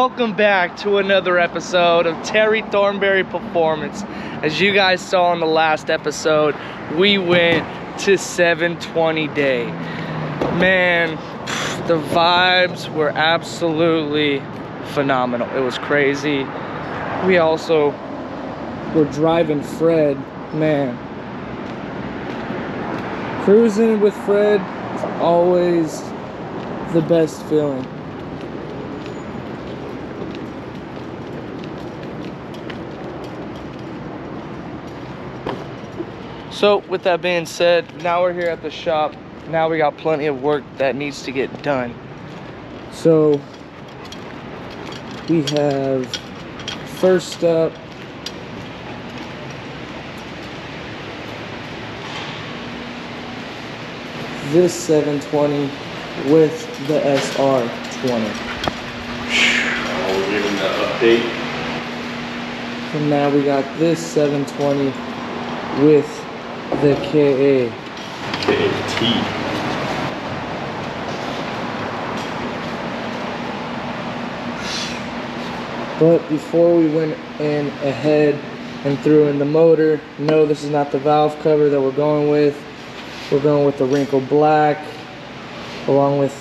welcome back to another episode of Terry Thornberry Performance. As you guys saw in the last episode, we went to 720 Day. Man, the vibes were absolutely phenomenal. It was crazy. We also were driving Fred. Man, cruising with Fred is always the best feeling. So with that being said, now we're here at the shop. Now we got plenty of work that needs to get done. So we have, first up, this 720 with the SR20. Oh, we're giving the update. And now we got this 720 with the KA. KT. But before we went in ahead and threw in the motor, no, this is not the valve cover that we're going with. We're going with the wrinkled black, along with,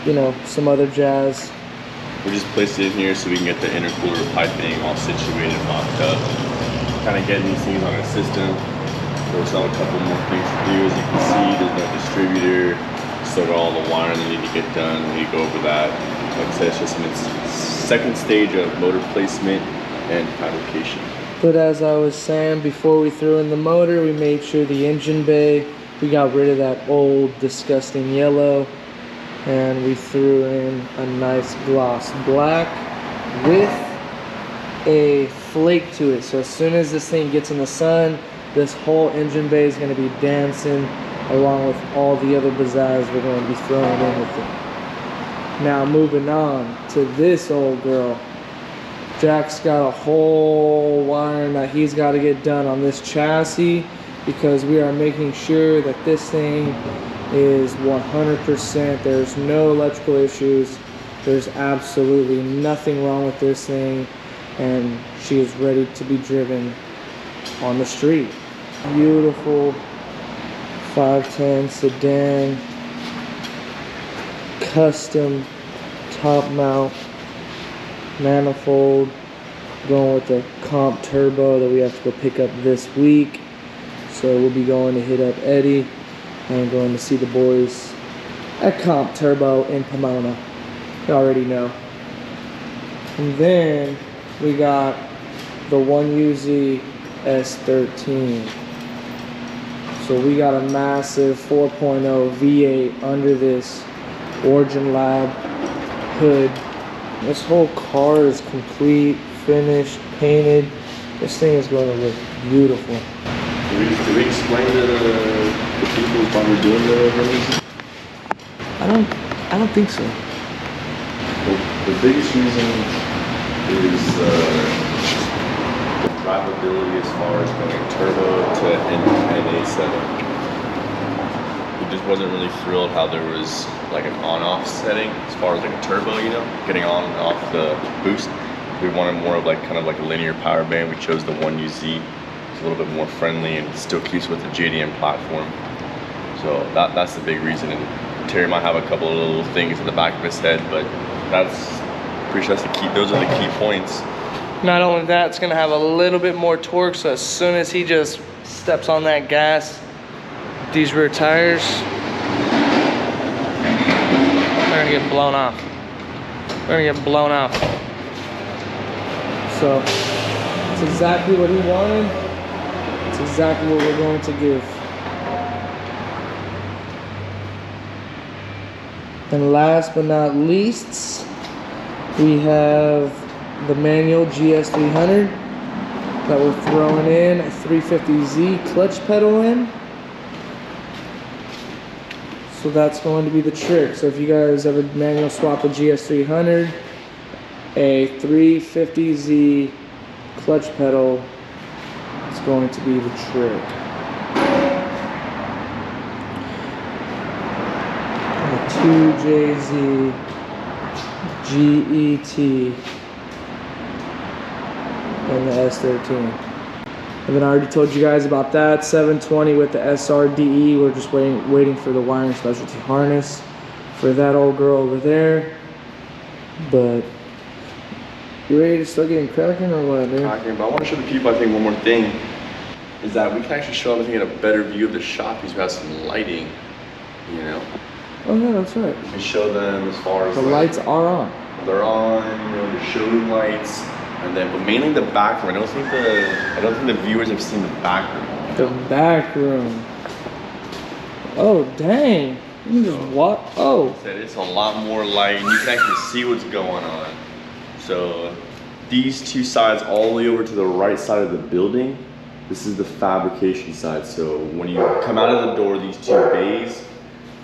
you know, some other jazz. We just placed it in here so we can get the intercooler piping all situated and locked up. Kind of getting these things on our system. There's still a couple more things to do. As you can see, there's no distributor. Still got all the wiring that need to get done. We need to go over that. Like I said, it's just in its second stage of motor placement and fabrication. But as I was saying, before we threw in the motor, we made sure the engine bay, we got rid of that old, disgusting yellow, and we threw in a nice gloss black with a flake to it. So as soon as this thing gets in the sun, this whole engine bay is going to be dancing along with all the other pizzazz we're going to be throwing in with it. Now moving on to this old girl. Jack's got a whole wiring that he's got to get done on this chassis because we are making sure that this thing is 100%. There's no electrical issues. There's absolutely nothing wrong with this thing, and she is ready to be driven on the street. Beautiful 510 sedan, custom top mount manifold, going with the comp turbo that we have to go pick up this week. So we'll be going to hit up Eddie and going to see the boys at Comp Turbo in Pomona. You already know. And then we got the 1UZ S13. So we got a massive 4.0 V8 under this Origin Lab hood. This whole car is complete, finished, painted. This thing is going to look beautiful. Do we explain to the people why we're doing the release? I don't think so. Well, the biggest reason is the drivability as far as going turbo to NA setup. We just wasn't really thrilled how there was like an on-off setting as far as like a turbo, you know, getting on and off the boost. We wanted more of like kind of like a linear power band. We chose the 1UZ. It's a little bit more friendly and still keeps with the JDM platform. So that's the big reason. And Terry might have a couple of little things in the back of his head, but that's pretty sure that's the key. Those are the key points. Not only that, it's gonna have a little bit more torque. So as soon as he just steps on that gas, these rear tires, they're gonna get blown off. They're gonna get blown off. So it's exactly what he wanted. It's exactly what we're going to give. And last but not least, we have the manual GS300 that we're throwing in a 350Z clutch pedal in. So that's going to be the trick. So if you guys ever manual swap a GS300, a 350Z clutch pedal is going to be the trick. A 2JZ GET and the S13. And then I already told you guys about that 720 with the SRDE. We're just waiting for the wiring specialty harness for that old girl over there. But you ready to start getting cracking or what, dude? Cracking, but I want to show the people, I think, one more thing is that we can actually show them, I think, a better view of the shop because we have some lighting, you know. Oh yeah, that's right. We can show them as far as the lights are on. They're on, you know, the showroom lights, and then, but mainly the back room. I don't think the viewers have seen the back room. The back room. Oh dang! You just what? Oh. It's a lot more light, and you can actually see what's going on. So these two sides, all the way over to the right side of the building, this is the fabrication side. So when you come out of the door, these two bays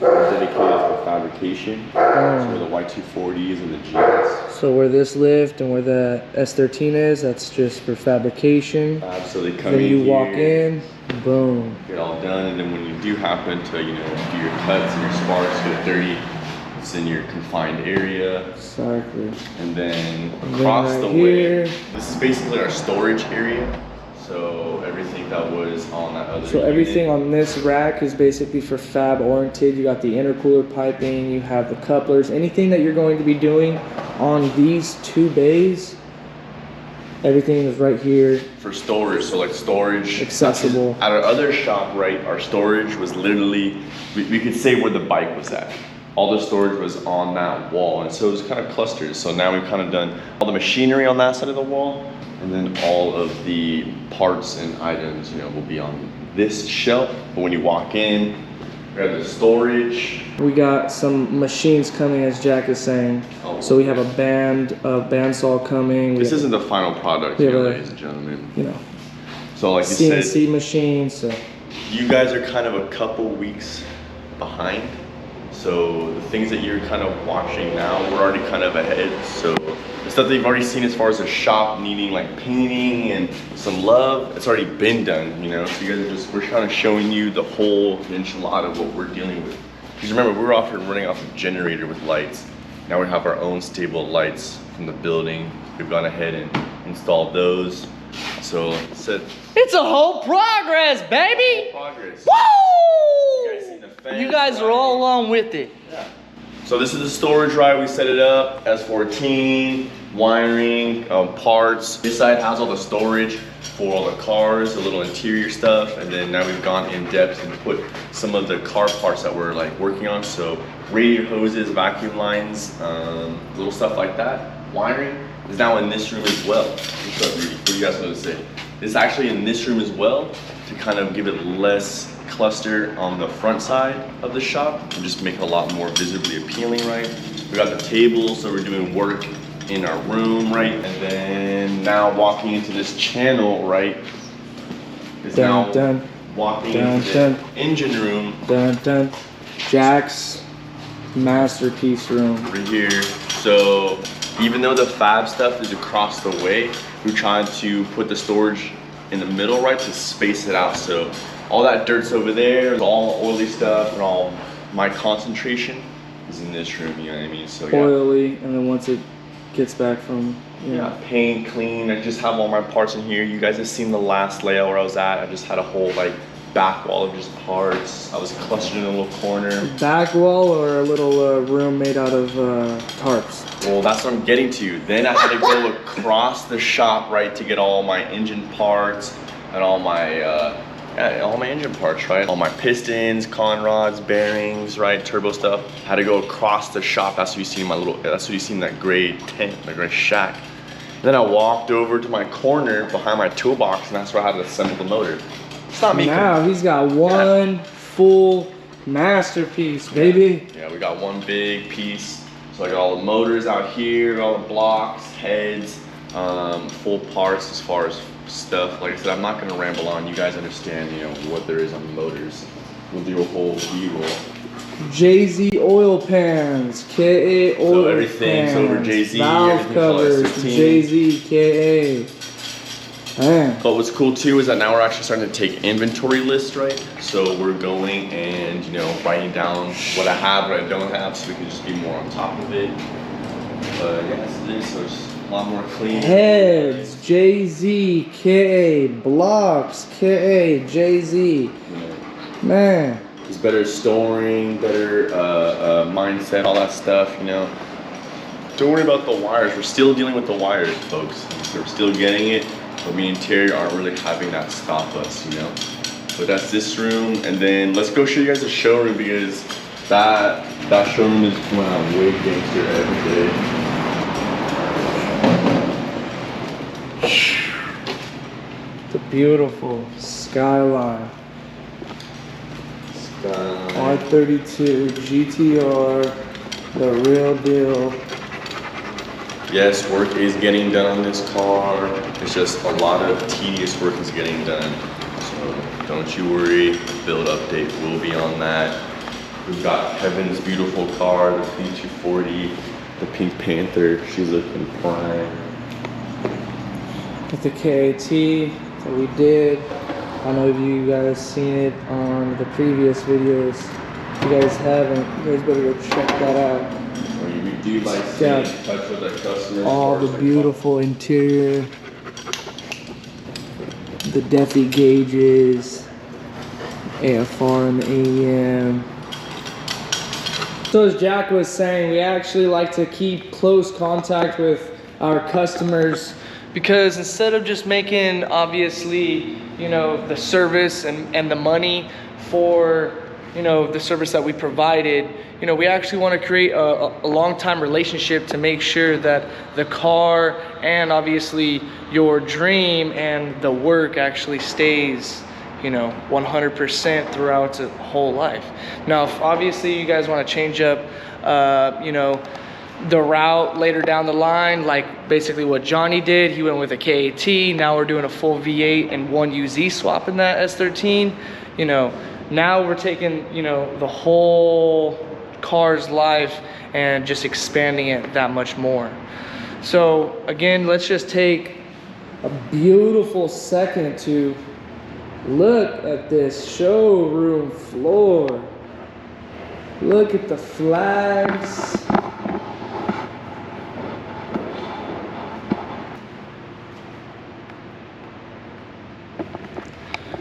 are dedicated for fabrication. That's where the Y240s and the GS. So where this lift and where the S13 is, that's just for fabrication. So they come then in you here, walk in, boom. Get all done, and then when you do happen to, you know, do your cuts and your sparks, get dirty, it's in your confined area. Exactly. And then across the way, this is basically our storage area. So everything that was on that other So everything on this rack is basically for fab oriented. You got the intercooler piping, you have the couplers, anything that you're going to be doing on these two bays, everything is right here. For storage, so like storage. Accessible. At our other shop, right, our storage was literally, we could say where the bike was at. All the storage was on that wall, and so it was kind of clusters. So now we've kind of done all the machinery on that side of the wall, and then all of the parts and items, you know, will be on this shelf. But when you walk in, we have the storage. We got some machines coming, as Jack is saying. Oh, so we have a bandsaw coming. This isn't the final product here, ladies and gentlemen. You know, so like you said, CNC machines. So you guys are kind of a couple weeks behind. So the things that you're kind of watching now, we're already kind of ahead. So the stuff that you've already seen as far as the shop needing like painting and some love, it's already been done, you know? So you guys are just, we're kind of showing you the whole enchilada of what we're dealing with. Because remember, we're often running off a generator with lights. Now we have our own stable lights from the building. We've gone ahead and installed those. So it's a whole progress, baby! Progress. Woo! You guys seen the fence, you guys are all along with it. Yeah. So this is the storage, right? We set it up, S14, wiring, parts. This side has all the storage for all the cars, the little interior stuff, and then now we've gone in depth and put some of the car parts that we're like working on. So radiator hoses, vacuum lines, little stuff like that. Wiring is now in this room as well. What do you guys want to say? It's actually in this room as well to kind of give it less cluster on the front side of the shop and just make it a lot more visibly appealing, right? We got the tables, so we're doing work in our room, right? And then now walking into this channel, right? Is now walking into the engine room. Jack's masterpiece room. Right here. So even though the fab stuff is across the way, we're trying to put the storage in the middle, right, to space it out. So all that dirt's over there, all oily stuff, and all my concentration is in this room, you know what I mean? So yeah. Oily, and then once it gets back from, you know. Yeah, paint, clean. I just have all my parts in here. You guys have seen the last layout where I was at. I just had a whole like back wall of just parts. I was clustered in a little corner. Back wall or a little room made out of tarps? Well, that's what I'm getting to. Then I had to go across the shop, right, to get all my engine parts and all my engine parts, right? All my pistons, con rods, bearings, right? Turbo stuff. Had to go across the shop. That's what you see in that's what you see in that gray tent, that gray shack. And then I walked over to my corner behind my toolbox, and that's where I had to assemble the motor. It's not me. Now he's got one full masterpiece, baby. Yeah, we got one big piece. So I got all the motors out here, all the blocks, heads, full parts as far as stuff. Like I said, I'm not gonna ramble on. You guys understand, you know, what there is on the motors. We'll do a whole B-roll. Jay-Z oil pans, KA oil So everything's pans, over Jay-Z, valve covers, Jay-Z, KA. Man. But what's cool too is that now we're actually starting to take inventory lists, right? So we're going and, you know, writing down what I have, what I don't have, so we can just be more on top of it. Yeah, so it's a lot more clean. Heads, JZ, KA, blocks, KA, JZ. Yeah. Man. It's better storing, better mindset, all that stuff, you know. Don't worry about the wires. We're still dealing with the wires, folks. We're still getting it, but we interior aren't really having that stop us, you know. But that's this room, and then let's go show you guys the showroom because that showroom is coming out way gangster every day. The beautiful skyline. R32 GTR, the real deal. Yes, work is getting done on this car. It's just a lot of tedious work is getting done. So don't you worry, the build update will be on that. We've got Kevin's beautiful car, the P240, the Pink Panther. She's looking prime. With the KAT that we did. I know you guys seen it on the previous videos. If you guys haven't, you guys better go check that out. We do like staying in touch with our customers. All the beautiful interior, the Defi gauges, AFR and AM. So as Jack was saying, we actually like to keep close contact with our customers because instead of just making, obviously, you know, the service and the money for, you know, the service that we provided, you know, we actually want to create a long-time relationship to make sure that the car and obviously your dream and the work actually stays, you know, 100% throughout the whole life. Now, if obviously you guys want to change up, you know, the route later down the line, like basically what Johnny did, he went with a KAT. Now we're doing a full V8 and one UZ swap in that S13. You know, now we're taking, you know, the whole car's life and just expanding it that much more. So again, let's just take a beautiful second to look at this showroom floor. Look at the flags.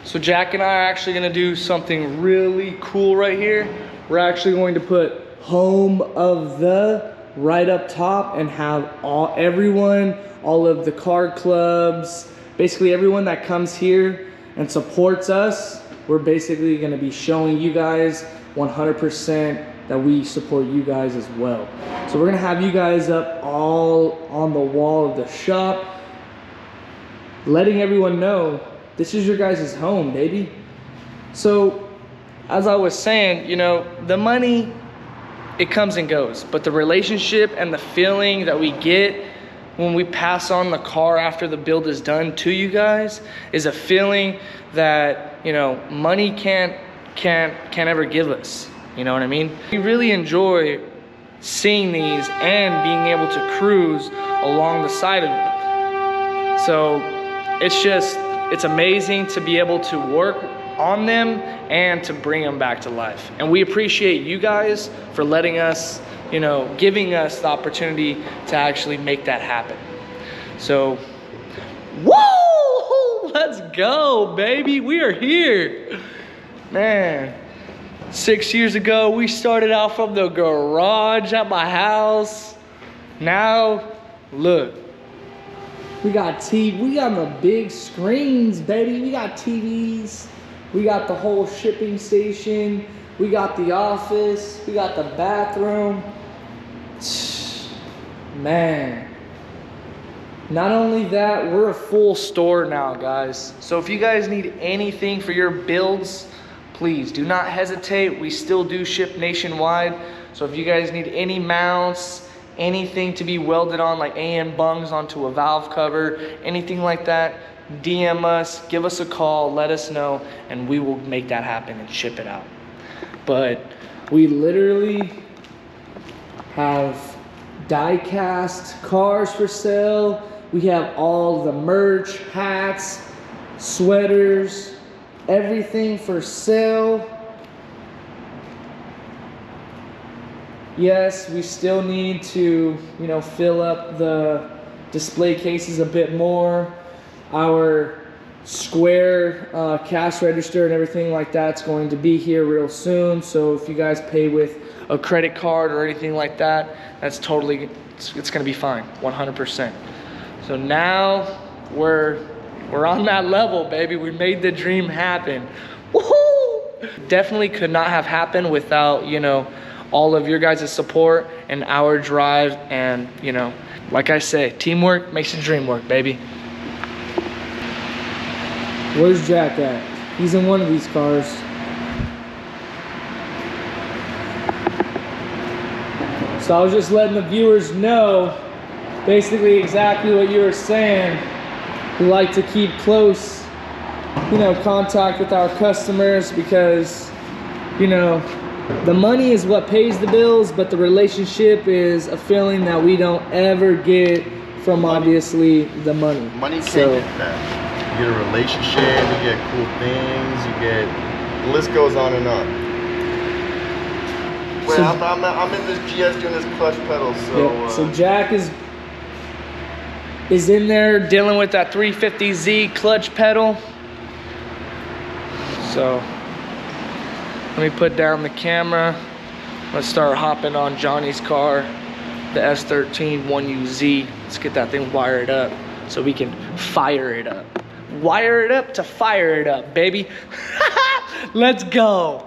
So Jack and I are actually gonna do something really cool right here. We're actually going to put home of the right up top and have everyone, all of the car clubs, basically everyone that comes here and supports us, we're basically gonna be showing you guys 100% that we support you guys as well. So we're gonna have you guys up all on the wall of the shop, letting everyone know this is your guys' home, baby. So, as I was saying, you know, the money, it comes and goes, but the relationship and the feeling that we get when we pass on the car after the build is done to you guys is a feeling that, you know, money can't ever give us. You know what I mean? We really enjoy seeing these and being able to cruise along the side of it. So, it's amazing to be able to work on them and to bring them back to life. And we appreciate you guys for letting us, you know, giving us the opportunity to actually make that happen. So, woo! Let's go, baby. We are here. Man, 6 years ago, we started out from the garage at my house. Now, look. We got the big screens, baby. We got TVs. We got the whole shipping station. We got the office. We got the bathroom. Man. Not only that, we're a full store now, guys. So if you guys need anything for your builds, please do not hesitate. We still do ship nationwide. So if you guys need any mounts, anything to be welded on, like AN bungs onto a valve cover, anything like that, DM us, give us a call, let us know, and we will make that happen and ship it out. But we literally have die-cast cars for sale. We have all the merch, hats, sweaters, everything for sale. yes, we still need to, you know, fill up the display cases a bit more. Our square cash register and everything like that's going to be here real soon. So if you guys pay with a credit card or anything like that, that's totally, it's gonna be fine, 100%. So now we're on that level, baby. We made the dream happen. Woohoo! Definitely could not have happened without, you know, all of your guys' support and our drive. And, you know, like I say, teamwork makes the dream work, baby. Where's Jack at? He's in one of these cars. So I was just letting the viewers know basically exactly what you were saying. We like to keep close, you know, contact with our customers because, you know, the money is what pays the bills, but the relationship is a feeling that we don't ever get from obviously the money. Money can't get that. You get a relationship, you get cool things, you get, the list goes on and on. Wait, So- I'm in this GS doing this clutch pedal, so. Yeah, so Jack is in there dealing with that 350Z clutch pedal. So let me put down the camera. Let's start hopping on Johnny's car, the S13 1UZ. Let's get that thing wired up so we can fire it up. Wire it up to fire it up, baby. Let's go.